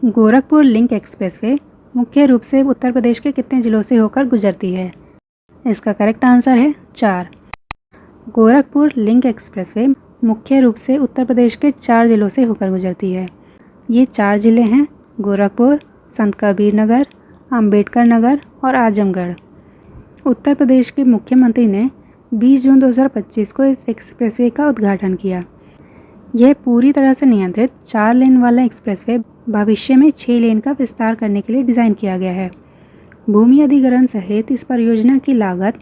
Gorakhpur link expressway मुख्य रूप से उत्तर प्रदेश के कितने जिलों से होकर गुजरती है? इसका करेक्ट आंसर है 4। गोरखपुर लिंक एक्सप्रेसवे मुख्य रूप से उत्तर प्रदेश के 4 जिलों से होकर गुजरती है। ये 4 जिले हैं गोरखपुर, संत कबीर नगर, अंबेडकर नगर और आजमगढ़। उत्तर प्रदेश के मुख्यमंत्री ने 20 जून 2025 को इस एक्सप्रेसवे का उद्घाटन किया। यह पूरी तरह से नियंत्रित 4 लेन वाला एक्सप्रेसवे भविष्य में 6 लेन का विस्तार करने के लिए डिज़ाइन किया गया है। भूमि अधिग्रहण सहित इस परियोजना की लागत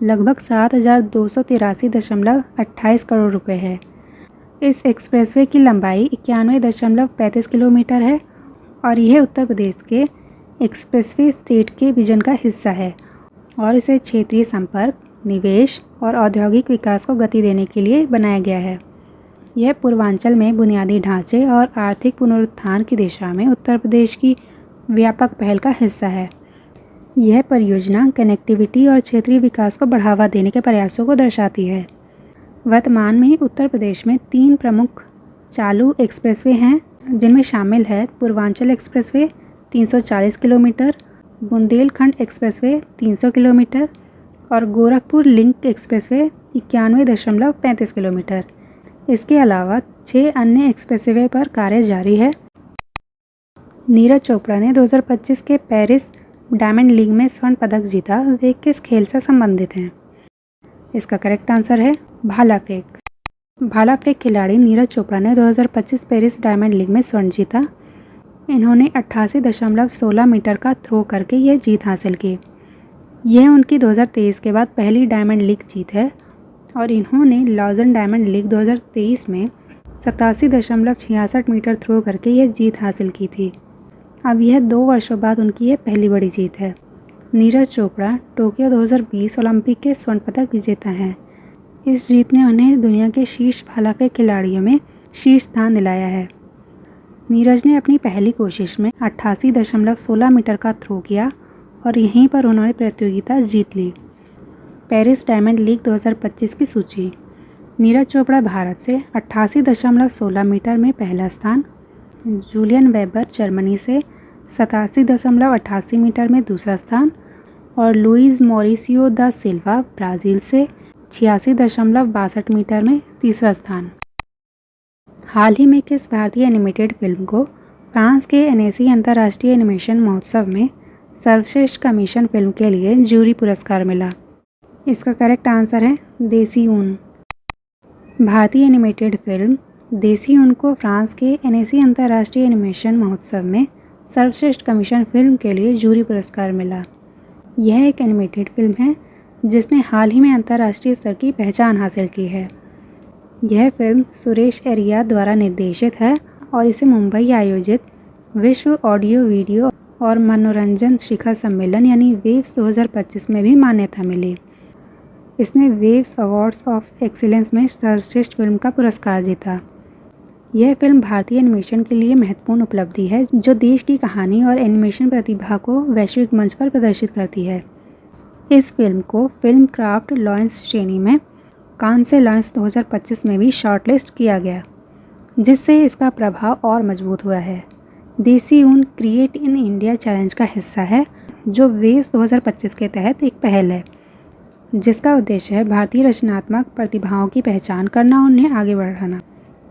लगभग 7,283.28 करोड़ रुपए है। इस एक्सप्रेसवे की लंबाई 91.35 किलोमीटर है और यह उत्तर प्रदेश के एक्सप्रेसवे स्टेट के विजन का हिस्सा है और इसे क्षेत्रीय संपर्क, निवेश और औद्योगिक विकास को गति देने के लिए बनाया गया है। यह पूर्वांचल में बुनियादी ढांचे और आर्थिक पुनरुत्थान की दिशा में उत्तर प्रदेश की व्यापक पहल का हिस्सा है। यह परियोजना कनेक्टिविटी और क्षेत्रीय विकास को बढ़ावा देने के प्रयासों को दर्शाती है। वर्तमान में उत्तर प्रदेश में 3 प्रमुख चालू एक्सप्रेसवे हैं, जिनमें शामिल है Purvanchal expressway 340 kilometre, Bundelkhand expressway 300 kilometre और गोरखपुर लिंक एक्सप्रेसवे 91.35 किलोमीटर। इसके अलावा 6 अन्य एक्सप्रेसवे पर कार्य जारी है। नीरज चोपड़ा ने 2025 के पेरिस डायमंड लीग में स्वर्ण पदक जीता। वे किस खेल से संबंधित हैं? इसका करेक्ट आंसर है भाला फेंक। भाला फेंक खिलाड़ी नीरज चोपड़ा ने 2025 पेरिस डायमंड लीग में स्वर्ण जीता। इन्होंने 88.16 मीटर का थ्रो करके यह जीत हासिल की। यह उनकी 2023 के बाद पहली डायमंड लीग जीत है और इन्होंने लॉजन डायमंड लीग 2023 में 87.66 मीटर थ्रो करके यह जीत हासिल की थी। अब यह 2 वर्षों बाद उनकी यह पहली बड़ी जीत है। नीरज चोपड़ा टोक्यो 2020 ओलंपिक के स्वर्ण पदक विजेता हैं। इस जीत ने उन्हें दुनिया के शीर्ष भाला फेंक खिलाड़ियों में शीर्ष स्थान दिलाया है। नीरज ने अपनी पहली कोशिश में 88.16 मीटर का थ्रो किया और यहीं पर उन्होंने प्रतियोगिता जीत ली। पेरिस डायमंड लीग 2025 की सूची। नीरज चोपड़ा भारत से 88.16 मीटर में पहला स्थान, जूलियन वेबर जर्मनी से 87.88 मीटर में दूसरा स्थान और लुइस मॉरिसियो दा सिल्वा ब्राज़ील से 86.62 मीटर में तीसरा स्थान। हाल ही में किस भारतीय एनिमेटेड फिल्म को फ्रांस के एनेसी अंतर्राष्ट्रीय एनिमेशन महोत्सव में सर्वश्रेष्ठ कमीशन फिल्म के लिए जूरी पुरस्कार मिला? इसका करेक्ट आंसर है देसी ऊन। भारतीय एनिमेटेड फिल्म देसी ऊन को फ्रांस के एनेसी अंतर्राष्ट्रीय एनिमेशन महोत्सव में सर्वश्रेष्ठ कमीशन फिल्म के लिए जूरी पुरस्कार मिला। यह एक एनिमेटेड फिल्म है जिसने हाल ही में अंतर्राष्ट्रीय स्तर की पहचान हासिल की है। यह फिल्म सुरेश एरिया द्वारा निर्देशित है और इसे मुंबई आयोजित विश्व ऑडियो वीडियो और मनोरंजन शिखर सम्मेलन यानी वेव्स 2025 में भी मान्यता मिली। इसने वेव्स अवार्ड्स ऑफ एक्सीलेंस में सर्वश्रेष्ठ फिल्म का पुरस्कार जीता। यह फिल्म भारतीय एनिमेशन के लिए महत्वपूर्ण उपलब्धि है जो देश की कहानी और एनिमेशन प्रतिभा को वैश्विक मंच पर प्रदर्शित करती है। इस फिल्म को फिल्म क्राफ्ट लॉयंस श्रेणी में कांसे लॉयंस 2025 में भी शॉर्टलिस्ट किया गया, जिससे इसका प्रभाव और मजबूत हुआ है। देसी ऊन क्रिएट इन इंडिया चैलेंज का हिस्सा है, जो वेव्स 2025 के तहत एक पहल है, जिसका उद्देश्य है भारतीय रचनात्मक प्रतिभाओं की पहचान करना और उन्हें आगे बढ़ाना।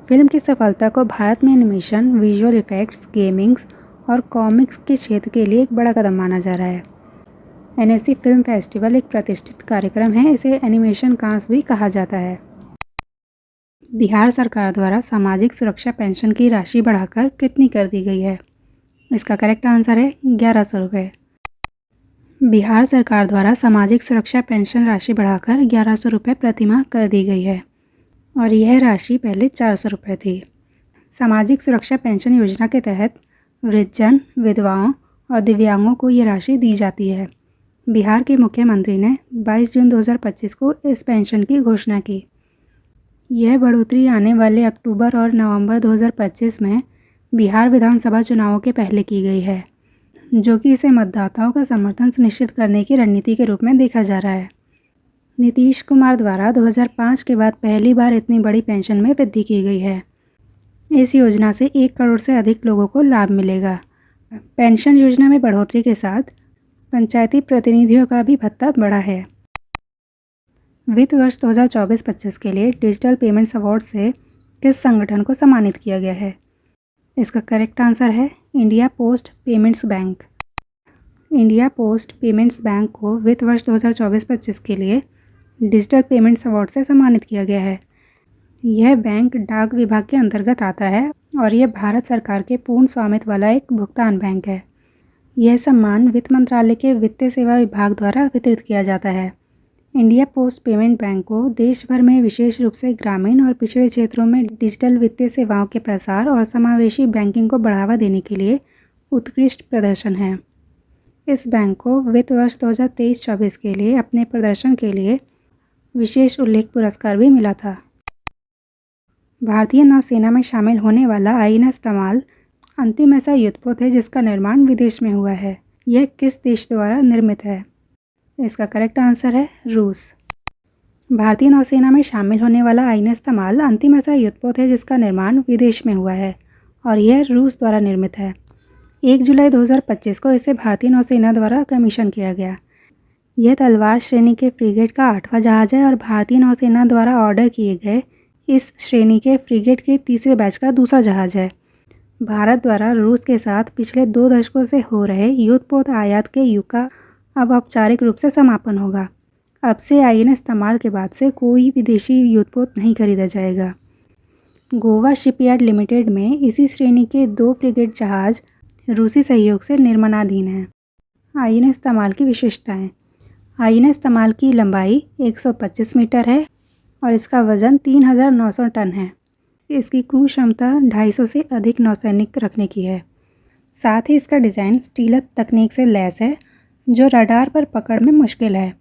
फिल्म की सफलता को भारत में एनिमेशन, विजुअल इफेक्ट्स, गेमिंग्स और कॉमिक्स के क्षेत्र के लिए एक बड़ा कदम माना जा रहा है। एनएससी फिल्म फेस्टिवल एक प्रतिष्ठित कार्यक्रम है। इसे एनिमेशन कांस भी कहा जाता है। बिहार सरकार द्वारा सामाजिक सुरक्षा पेंशन की राशि बढ़ाकर कितनी कर दी गई है? इसका करेक्ट आंसर है 1100 रुपये। बिहार सरकार द्वारा सामाजिक सुरक्षा पेंशन राशि बढ़ाकर 1100 रुपये प्रतिमाह कर दी गई है और यह राशि पहले 400 रुपये थी। सामाजिक सुरक्षा पेंशन योजना के तहत वृद्धजन, विधवाओं और दिव्यांगों को ये राशि दी जाती है। बिहार के मुख्यमंत्री ने 22 जून 2025 को इस पेंशन की घोषणा की। यह बढ़ोतरी आने वाले अक्टूबर और नवंबर 2025 में बिहार विधानसभा चुनावों के पहले की गई है, जो कि इसे मतदाताओं का समर्थन सुनिश्चित करने की रणनीति के रूप में देखा जा रहा है। नीतीश कुमार द्वारा 2005 के बाद पहली बार इतनी बड़ी पेंशन में वृद्धि की गई है। इस योजना से 1 करोड़ से अधिक लोगों को लाभ मिलेगा। पेंशन योजना में बढ़ोतरी के साथ पंचायती प्रतिनिधियों का भी भत्ता बढ़ा है। वित्त वर्ष 2024-25 के लिए डिजिटल पेमेंट्स अवार्ड से किस संगठन को सम्मानित किया गया है? इसका करेक्ट आंसर है India post payments bank. India post payments bank को वित्त वर्ष 2024-25 के लिए डिजिटल पेमेंट्स अवार्ड से सम्मानित किया गया है। यह बैंक डाक विभाग के अंतर्गत आता है और यह भारत सरकार के पूर्ण स्वामित्व वाला एक भुगतान बैंक है। यह सम्मान वित्त मंत्रालय के वित्तीय सेवा विभाग द्वारा वितरित किया जाता है। इंडिया पोस्ट पेमेंट बैंक को देश भर में विशेष रूप से ग्रामीण और पिछड़े क्षेत्रों में डिजिटल वित्तीय सेवाओं के प्रसार और समावेशी बैंकिंग को बढ़ावा देने के लिए उत्कृष्ट प्रदर्शन है। इस बैंक को वित्त वर्ष 2023-24 के लिए अपने प्रदर्शन के लिए विशेष उल्लेख पुरस्कार भी मिला था। भारतीय नौसेना में शामिल होने वाला INS तमाल अंतिम ऐसा युद्धपोत है जिसका निर्माण विदेश में हुआ है। यह किस देश द्वारा निर्मित है? इसका करेक्ट आंसर है रूस। भारतीय नौसेना में शामिल होने वाला INS तमाल अंतिम ऐसा युद्धपोत है जिसका निर्माण विदेश में हुआ है और यह रूस द्वारा निर्मित है। 1 जुलाई 2025 को इसे भारतीय नौसेना द्वारा कमीशन किया गया। यह तलवार श्रेणी के फ्रिगेट का 8वां जहाज है और भारतीय नौसेना द्वारा ऑर्डर किए गए इस श्रेणी के फ्रिगेट के तीसरे बैच का दूसरा जहाज है। भारत द्वारा रूस के साथ पिछले 2 दशकों से हो रहे युद्धपोत आयात के युग का अब औपचारिक रूप से समापन होगा। अब से INS तमाल के बाद से कोई विदेशी युद्धपोत नहीं खरीदा जाएगा। गोवा शिपयार्ड लिमिटेड में इसी श्रेणी के 2 फ्रिगेट जहाज रूसी सहयोग से निर्माणाधीन हैं। INS तमाल की विशेषताएं। INS तमाल की लंबाई 125 मीटर है और इसका वजन 3900 टन है। इसकी क्रू क्षमता 250 से अधिक नौसैनिक रखने की है। साथ ही इसका डिज़ाइन स्टीलथ तकनीक से लैस है जो रडार पर पकड़ में मुश्किल है।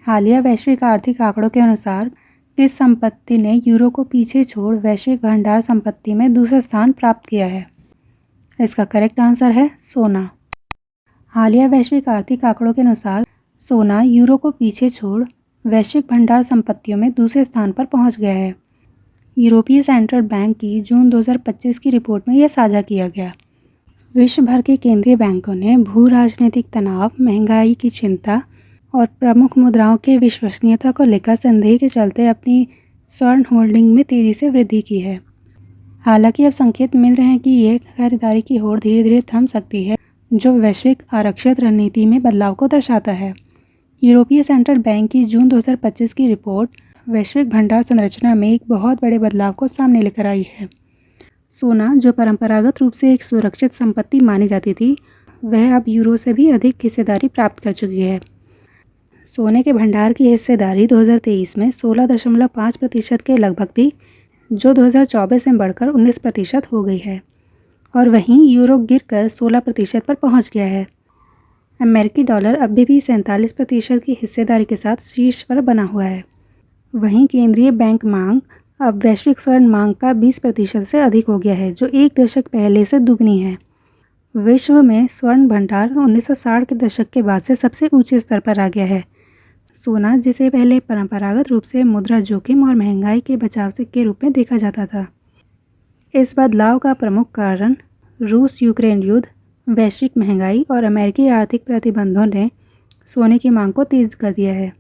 हालिया वैश्विक आर्थिक आंकड़ों के अनुसार किस संपत्ति ने यूरो को पीछे छोड़ वैश्विक भंडार संपत्ति में दूसरा स्थान प्राप्त किया है? इसका करेक्ट आंसर है सोना। हालिया वैश्विक आर्थिक आंकड़ों के अनुसार सोना यूरो को पीछे छोड़ वैश्विक भंडार संपत्तियों में दूसरे स्थान पर पहुंच गया है। यूरोपीय सेंट्रल बैंक की जून 2025 की रिपोर्ट में यह साझा किया गया। विश्व भर के केंद्रीय बैंकों ने भू राजनीतिक तनाव, महंगाई की चिंता और प्रमुख मुद्राओं के विश्वसनीयता को लेकर संदेह के चलते अपनी स्वर्ण होल्डिंग में तेज़ी से वृद्धि की है। हालांकि अब संकेत मिल रहे हैं कि ये खरीदारी की होड़ धीरे धीरे थम सकती है, जो वैश्विक आरक्षित रणनीति में बदलाव को दर्शाता है। यूरोपीय सेंट्रल बैंक की जून 2025 की रिपोर्ट वैश्विक भंडार संरचना में एक बहुत बड़े बदलाव को सामने लेकर आई है। सोना, जो परंपरागत रूप से एक सुरक्षित संपत्ति मानी जाती थी, वह अब यूरो से भी अधिक हिस्सेदारी प्राप्त कर चुकी है। सोने के भंडार की हिस्सेदारी 2023 में 16.5% के लगभग थी, जो 2024 में बढ़कर 19% हो गई है और वहीं यूरो गिरकर 16% पर पहुंच गया है। अमेरिकी डॉलर अभी भी 47% की हिस्सेदारी के साथ शीर्ष पर बना हुआ है। वहीं केंद्रीय बैंक मांग अब वैश्विक स्वर्ण मांग का 20% से अधिक हो गया है, जो 1 दशक पहले से दुगनी है। विश्व में स्वर्ण भंडार 1960 के दशक के बाद से सबसे ऊंचे स्तर पर आ गया है। सोना, जिसे पहले परंपरागत रूप से मुद्रा जोखिम और महंगाई के बचाव के रूप में देखा जाता था, इस बदलाव का प्रमुख कारण रूस यूक्रेन युद्ध, वैश्विक महंगाई और अमेरिकी आर्थिक प्रतिबंधों ने सोने की मांग को तेज कर दिया है।